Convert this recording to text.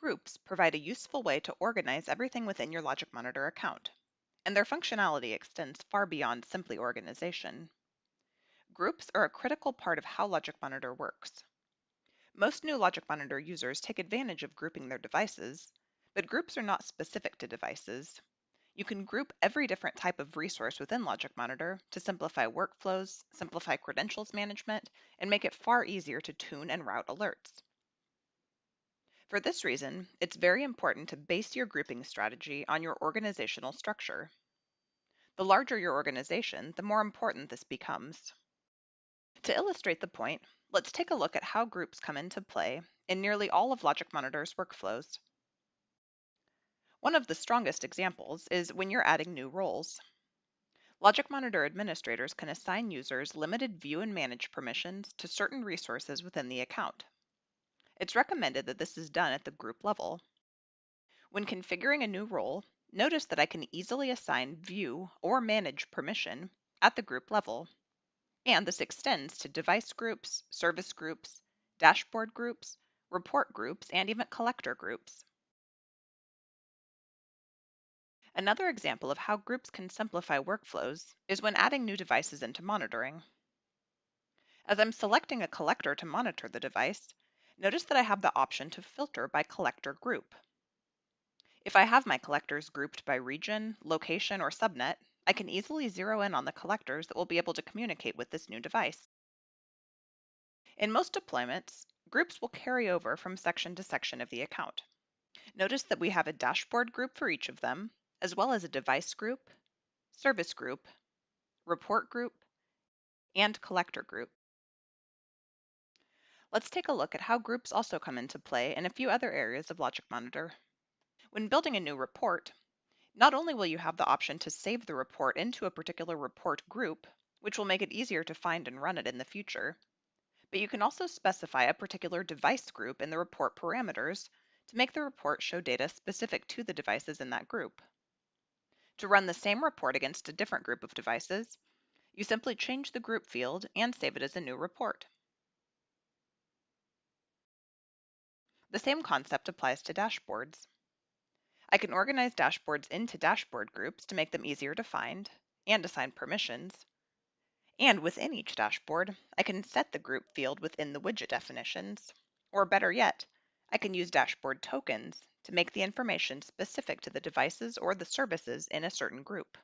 Groups provide a useful way to organize everything within your Logic Monitor account, and their functionality extends far beyond simply organization. Groups are a critical part of how Logic Monitor works. Most new Logic Monitor users take advantage of grouping their devices, but groups are not specific to devices. You can group every different type of resource within Logic Monitor to simplify workflows, simplify credentials management, and make it far easier to tune and route alerts. For this reason, it's very important to base your grouping strategy on your organizational structure. The larger your organization, the more important this becomes. To illustrate the point, let's take a look at how groups come into play in nearly all of Logic Monitor's workflows. One of the strongest examples is when you're adding new roles. Logic Monitor administrators can assign users limited view and manage permissions to certain resources within the account. It's recommended that this is done at the group level. When configuring a new role, notice that I can easily assign view or manage permission at the group level, and this extends to device groups, service groups, dashboard groups, report groups, and even collector groups. Another example of how groups can simplify workflows is when adding new devices into monitoring. As I'm selecting a collector to monitor the device, notice that I have the option to filter by collector group. If I have my collectors grouped by region, location, or subnet, I can easily zero in on the collectors that will be able to communicate with this new device. In most deployments, groups will carry over from section to section of the account. Notice that we have a dashboard group for each of them, as well as a device group, service group, report group, and collector group. Let's take a look at how groups also come into play in a few other areas of Logic Monitor. When building a new report, not only will you have the option to save the report into a particular report group, which will make it easier to find and run it in the future, but you can also specify a particular device group in the report parameters to make the report show data specific to the devices in that group. To run the same report against a different group of devices, you simply change the group field and save it as a new report. The same concept applies to dashboards. I can organize dashboards into dashboard groups to make them easier to find and assign permissions. And within each dashboard, I can set the group field within the widget definitions. Or better yet, I can use dashboard tokens to make the information specific to the devices or the services in a certain group.